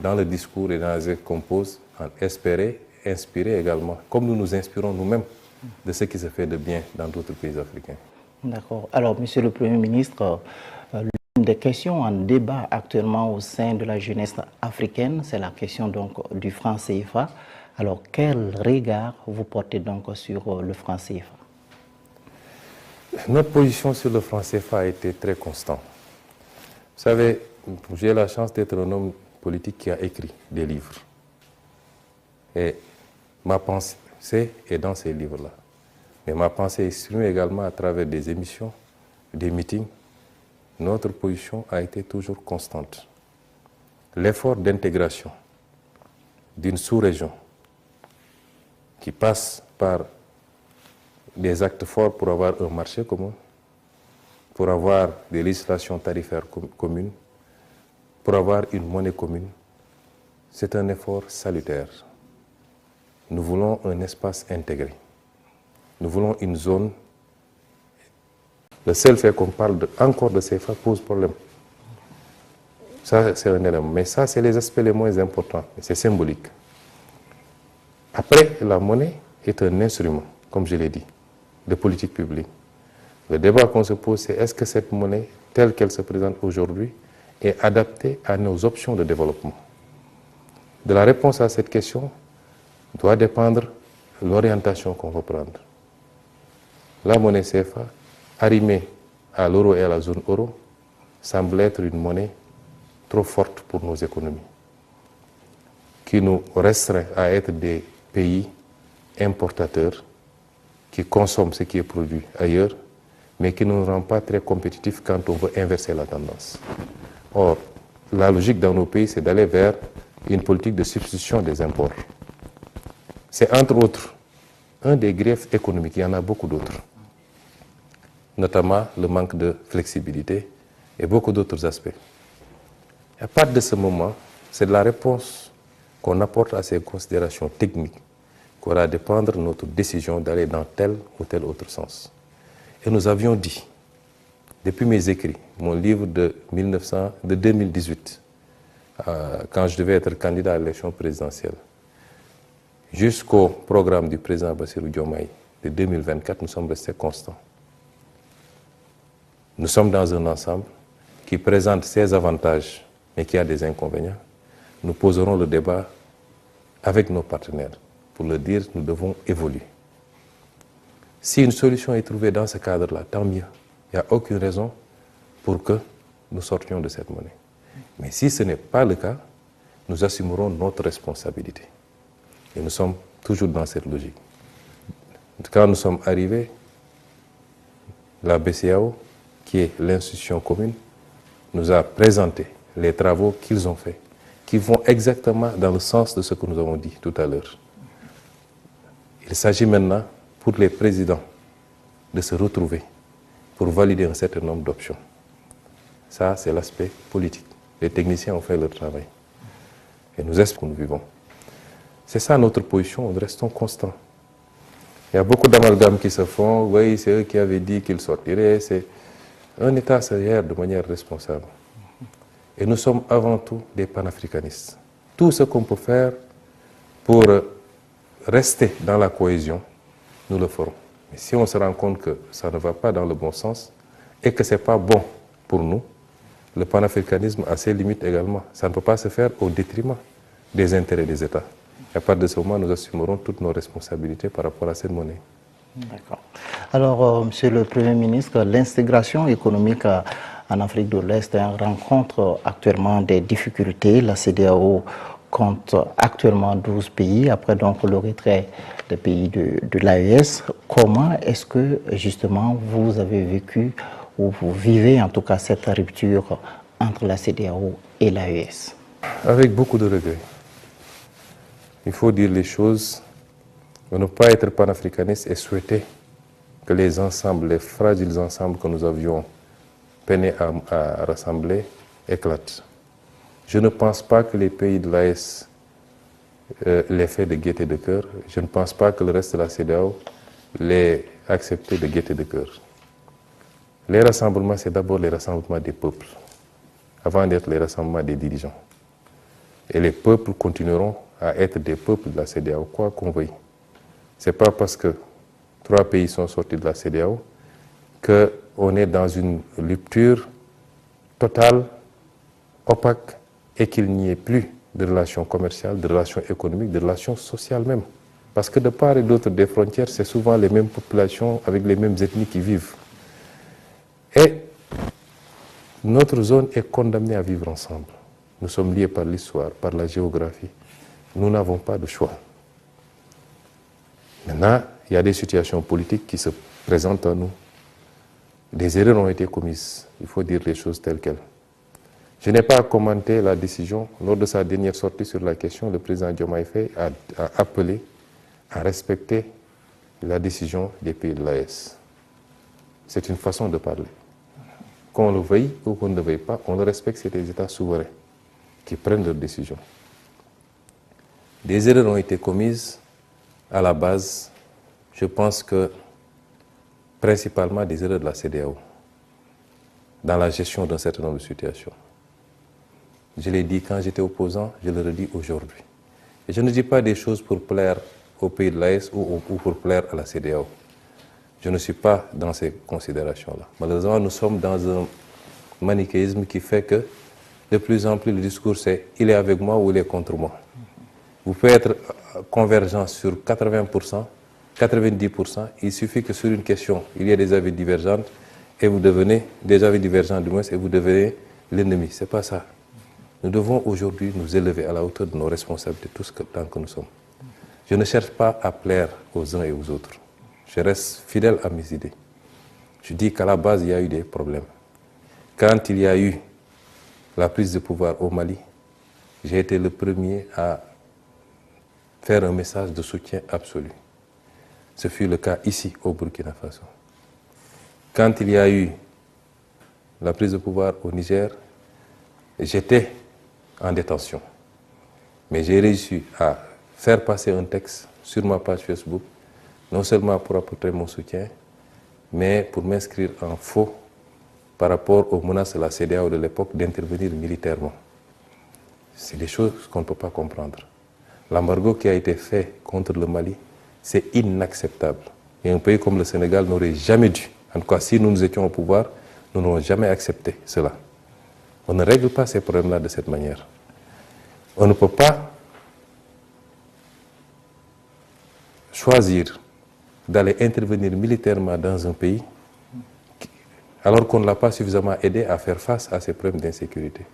dans le discours et dans les actes qu'on pose, en espérer, inspirer également, comme nous nous inspirons nous-mêmes de ce qui se fait de bien dans d'autres pays africains. D'accord. Alors, Monsieur le Premier ministre, l'une des questions en débat actuellement au sein de la jeunesse africaine, c'est la question donc du franc CFA. Alors, quel regard vous portez donc sur le franc CFA? Notre position sur le franc CFA a été très constante. Vous savez, j'ai la chance d'être un homme politique qui a écrit des livres. Et ma pensée est dans ces livres-là. Mais ma pensée est exprimée également à travers des émissions, des meetings. Notre position a été toujours constante. L'effort d'intégration d'une sous-région qui passe par des actes forts pour avoir un marché commun, pour avoir des législations tarifaires communes, pour avoir une monnaie commune, c'est un effort salutaire. Nous voulons un espace intégré. Nous voulons une zone. Le seul fait qu'on parle encore de CFA pose problème. Ça, c'est un élément. Mais ça, c'est les aspects les moins importants. C'est symbolique. Après, la monnaie est un instrument, comme je l'ai dit, de politique publique. Le débat qu'on se pose, c'est est-ce que cette monnaie, telle qu'elle se présente aujourd'hui, est adaptée à nos options de développement? De la réponse à cette question doit dépendre l'orientation qu'on va prendre. La monnaie CFA, arrimée à l'euro et à la zone euro, semble être une monnaie trop forte pour nos économies, qui nous restreint à être des pays importateurs qui consomment ce qui est produit ailleurs, mais qui ne nous rend pas très compétitifs quand on veut inverser la tendance. Or, la logique dans nos pays, c'est d'aller vers une politique de substitution des imports. C'est entre autres un des griefs économiques, il y en a beaucoup d'autres, notamment le manque de flexibilité et beaucoup d'autres aspects. À partir de ce moment, c'est de la réponse qu'on apporte à ces considérations techniques qu'on va dépendre de notre décision d'aller dans tel ou tel autre sens. Et nous avions dit, depuis mes écrits, mon livre de 2018, quand je devais être candidat à l'élection présidentielle, jusqu'au programme du président Bassirou Diomaye de 2024, nous sommes restés constants. Nous sommes dans un ensemble qui présente ses avantages, mais qui a des inconvénients. Nous poserons le débat avec nos partenaires pour leur dire que nous devons évoluer. Si une solution est trouvée dans ce cadre-là, tant mieux. Il n'y a aucune raison pour que nous sortions de cette monnaie. Mais si ce n'est pas le cas, nous assumerons notre responsabilité. Et nous sommes toujours dans cette logique. Quand nous sommes arrivés, la BCEAO, qui est l'institution commune, nous a présenté les travaux qu'ils ont faits, qui vont exactement dans le sens de ce que nous avons dit tout à l'heure. Il s'agit maintenant pour les présidents de se retrouver pour valider un certain nombre d'options. Ça, c'est l'aspect politique. Les techniciens ont fait leur travail. Et nous espérons que nous vivons. C'est ça notre position, nous restons constants. Il y a beaucoup d'amalgames qui se font. Oui, c'est eux qui avaient dit qu'ils sortiraient. Un État se gère de manière responsable. Et nous sommes avant tout des panafricanistes. Tout ce qu'on peut faire pour rester dans la cohésion, nous le ferons. Mais si on se rend compte que ça ne va pas dans le bon sens et que ce n'est pas bon pour nous, le panafricanisme a ses limites également. Ça ne peut pas se faire au détriment des intérêts des États. Et à partir de ce moment, nous assumerons toutes nos responsabilités par rapport à cette monnaie. D'accord. Alors, Monsieur le Premier ministre, l'intégration économique en Afrique de l'Est rencontre actuellement des difficultés. La CEDEAO compte actuellement 12 pays, après donc le retrait des pays de l'AES. Comment est-ce que justement vous avez vécu ou vous vivez en tout cas cette rupture entre la CEDEAO et l'AES? Avec beaucoup de regrets. Il faut dire les choses, ne pas être panafricaniste et souhaiter que les ensembles, les fragiles ensembles que nous avions peiné à rassembler éclatent. Je ne pense pas que les pays de l'AES l'aient fait de gaieté de cœur. Je ne pense pas que le reste de la CEDEAO l'ait accepté de gaieté de cœur. Les rassemblements, c'est d'abord les rassemblements des peuples, avant d'être les rassemblements des dirigeants. Et les peuples continueront à être des peuples de la CEDEAO, quoi qu'on veuille. Ce n'est pas parce que 3 pays sont sortis de la CEDEAO qu'on est dans une rupture totale, opaque, et qu'il n'y ait plus de relations commerciales, de relations économiques, de relations sociales même. Parce que de part et d'autre des frontières, c'est souvent les mêmes populations avec les mêmes ethnies qui vivent. Et notre zone est condamnée à vivre ensemble. Nous sommes liés par l'histoire, par la géographie. Nous n'avons pas de choix. Maintenant, il y a des situations politiques qui se présentent à nous. Des erreurs ont été commises. Il faut dire les choses telles quelles. Je n'ai pas commenté la décision. Lors de sa dernière sortie sur la question, le président Diomaye Faye a appelé à respecter la décision des pays de l'AES. C'est une façon de parler. Qu'on le veuille ou qu'on ne le veuille pas, on le respecte, c'est des États souverains qui prennent leurs décisions. Des erreurs ont été commises à la base, je pense que principalement des erreurs de la CEDEAO dans la gestion d'un certain nombre de situations. Je l'ai dit quand j'étais opposant, je le redis aujourd'hui. Et je ne dis pas des choses pour plaire au pays de l'AES ou pour plaire à la CEDEAO. Je ne suis pas dans ces considérations-là. Malheureusement, nous sommes dans un manichéisme qui fait que de plus en plus le discours c'est « il est avec moi ou il est contre moi ». Vous pouvez être convergent sur 80%, 90%, il suffit que sur une question, il y ait des avis divergents et vous devenez, des avis divergents du moins, et vous devenez l'ennemi. Ce n'est pas ça. Nous devons aujourd'hui nous élever à la hauteur de nos responsabilités, tous tant que nous sommes. Je ne cherche pas à plaire aux uns et aux autres. Je reste fidèle à mes idées. Je dis qu'à la base, il y a eu des problèmes. Quand il y a eu la prise de pouvoir au Mali, j'ai été le premier à faire un message de soutien absolu. Ce fut le cas ici, au Burkina Faso. Quand il y a eu la prise de pouvoir au Niger, j'étais en détention. Mais j'ai réussi à faire passer un texte sur ma page Facebook, non seulement pour apporter mon soutien, mais pour m'inscrire en faux par rapport aux menaces de la CEDEAO de l'époque d'intervenir militairement. C'est des choses qu'on ne peut pas comprendre. L'embargo qui a été fait contre le Mali, c'est inacceptable. Et un pays comme le Sénégal n'aurait jamais dû, en tout cas si nous étions au pouvoir, nous n'aurions jamais accepté cela. On ne règle pas ces problèmes-là de cette manière. On ne peut pas choisir d'aller intervenir militairement dans un pays alors qu'on ne l'a pas suffisamment aidé à faire face à ces problèmes d'insécurité.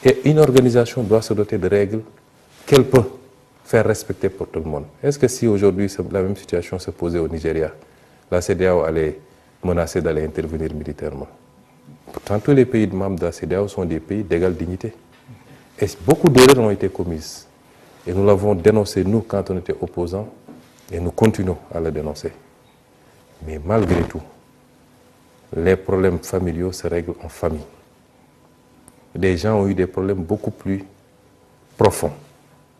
Et une organisation doit se doter de règles qu'elle peut faire respecter pour tout le monde. Est-ce que si aujourd'hui la même situation se posait au Nigeria, la CEDEAO allait menacer d'aller intervenir militairement? Pourtant, tous les pays membres de la CEDEAO sont des pays d'égale dignité. Et beaucoup d'erreurs ont été commises. Et nous l'avons dénoncé, nous, quand on était opposants, et nous continuons à le dénoncer. Mais malgré tout, les problèmes familiaux se règlent en famille. Des gens ont eu des problèmes beaucoup plus profonds.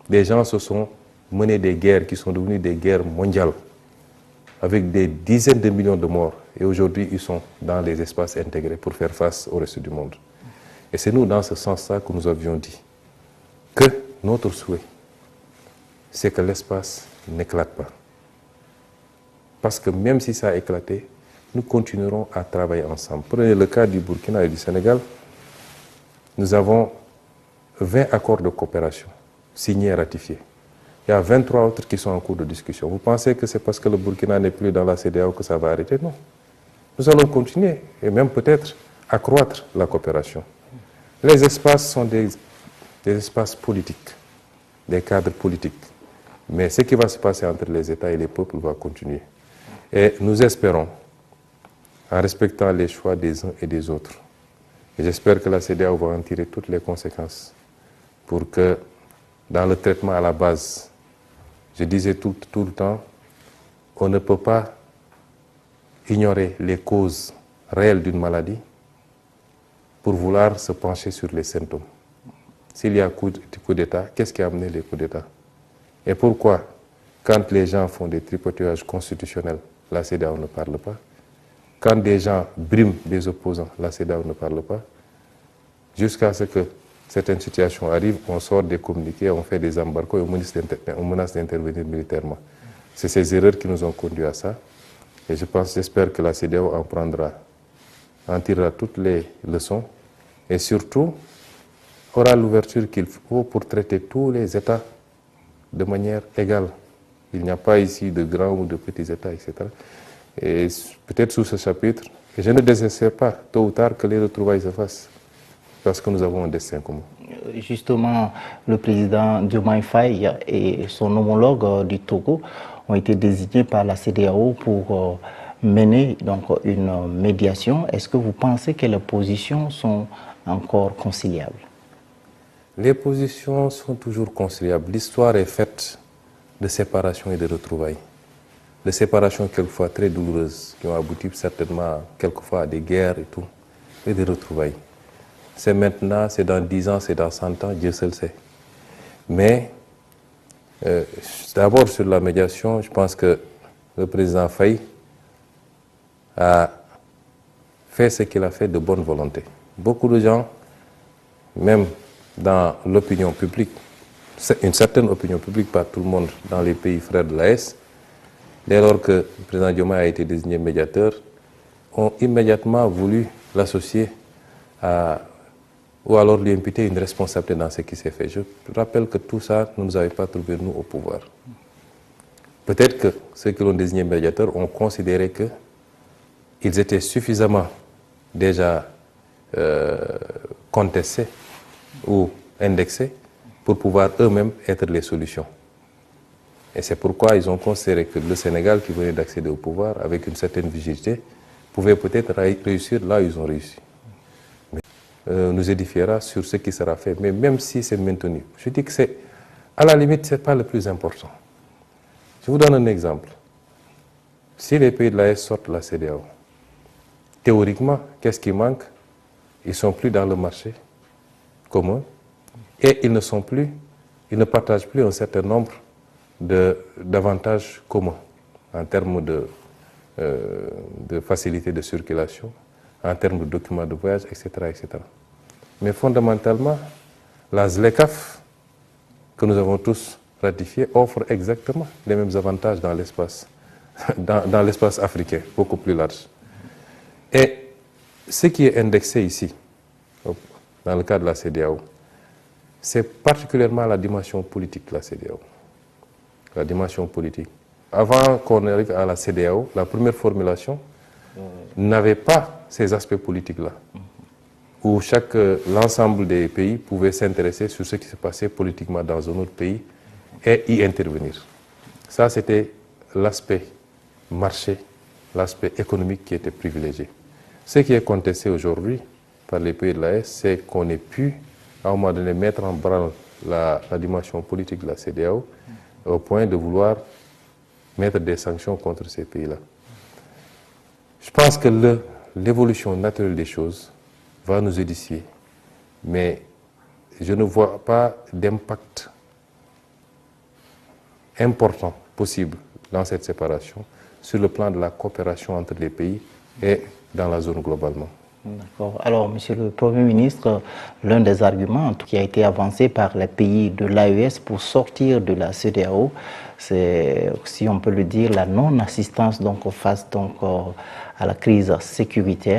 Des gens se sont menés des guerres qui sont devenues des guerres mondiales, avec des dizaines de millions de morts. Et aujourd'hui, ils sont dans les espaces intégrés pour faire face au reste du monde. Et c'est nous, dans ce sens-là, que nous avions dit que notre souhait, c'est que l'espace n'éclate pas. Parce que même si ça a éclaté, nous continuerons à travailler ensemble. Prenez le cas du Burkina et du Sénégal. Nous avons 20 accords de coopération signés et ratifiés. Il y a 23 autres qui sont en cours de discussion. Vous pensez que c'est parce que le Burkina n'est plus dans la CEDEAO que ça va arrêter? Non. Nous allons continuer et même peut-être accroître la coopération. Les espaces sont des espaces politiques, des cadres politiques. Mais ce qui va se passer entre les États et les peuples va continuer. Et nous espérons, en respectant les choix des uns et des autres, et j'espère que la CEDEAO va en tirer toutes les conséquences pour que, dans le traitement à la base, je disais tout le temps, on ne peut pas ignorer les causes réelles d'une maladie pour vouloir se pencher sur les symptômes. S'il y a coup d'État, qu'est-ce qui a amené les coups d'État? Et pourquoi, quand les gens font des tripotages constitutionnels, la CEDEAO ne parle pas? Quand des gens briment des opposants, la CEDEAO ne parle pas? Jusqu'à ce que certaines situations arrivent, on sort des communiqués, on fait des embargos et on menace d'intervenir militairement. C'est ces erreurs qui nous ont conduit à ça. Et j'espère que la CEDEAO en tirera toutes les leçons et surtout aura l'ouverture qu'il faut pour traiter tous les États de manière égale. Il n'y a pas ici de grands ou de petits États, etc. Et peut-être sous ce chapitre, et je ne désespère pas, tôt ou tard, que les retrouvailles se fassent, parce que nous avons un destin commun. Justement, le président Diomaye Faye et son homologue du Togo ont été désignés par la CEDEAO pour mener donc une médiation. Est-ce que vous pensez que les positions sont encore conciliables? Les positions sont toujours conciliables. L'histoire est faite de séparation et de retrouvailles. De séparation quelquefois très douloureuses, qui ont abouti certainement quelquefois à des guerres et tout, et de retrouvailles. C'est maintenant, c'est dans 10 ans, c'est dans 100 ans, Dieu seul sait. Mais d'abord sur la médiation, je pense que le président Faye a fait ce qu'il a fait de bonne volonté. Beaucoup de gens, même dans l'opinion publique, une certaine opinion publique, pas tout le monde, dans les pays frères de l'AES, dès lors que le président Diomaye a été désigné médiateur, ont immédiatement voulu l'associer ou alors lui imputer une responsabilité dans ce qui s'est fait. Je rappelle que tout ça ne nous avait pas trouvé, nous, au pouvoir. Peut-être que ceux qui l'ont désigné médiateur ont considéré qu'ils étaient suffisamment déjà contestés ou indexés pour pouvoir eux-mêmes être les solutions. Et c'est pourquoi ils ont considéré que le Sénégal, qui venait d'accéder au pouvoir avec une certaine vigilité, pouvait peut-être réussir là où ils ont réussi. Mais, nous édifiera sur ce qui sera fait, mais même si c'est maintenu. Je dis que c'est, à la limite, ce n'est pas le plus important. Je vous donne un exemple. Si les pays de l'AES sortent de la CEDEAO, théoriquement, qu'est-ce qui manque? Ils ne sont plus dans le marché commun et ils ne partagent plus un certain nombre d'avantages communs en termes de facilité de circulation, en termes de documents de voyage, etc., etc. Mais fondamentalement, la ZLECAf, que nous avons tous ratifiée, offre exactement les mêmes avantages dans l'espace africain, beaucoup plus large. Et ce qui est indexé ici, dans le cadre de la CEDEAO, c'est particulièrement la dimension politique de la CEDEAO. La dimension politique. Avant qu'on arrive à la CEDEAO, la première formulation n'avait pas ces aspects politiques-là, où l'ensemble des pays pouvait s'intéresser sur ce qui se passait politiquement dans un autre pays et y intervenir. Ça, c'était l'aspect marché, l'aspect économique qui était privilégié. Ce qui est contesté aujourd'hui par les pays de l'AES, c'est qu'on ait pu, à un moment donné, mettre en branle la dimension politique de la CEDEAO au point de vouloir mettre des sanctions contre ces pays-là. Je pense que l'évolution naturelle des choses va nous édifier, mais je ne vois pas d'impact important possible dans cette séparation sur le plan de la coopération entre les pays et dans la zone globalement. D'accord. Alors, Monsieur le Premier ministre, l'un des arguments qui a été avancé par les pays de l'AES pour sortir de la CEDEAO, c'est, si on peut le dire, la non-assistance face à la crise sécuritaire.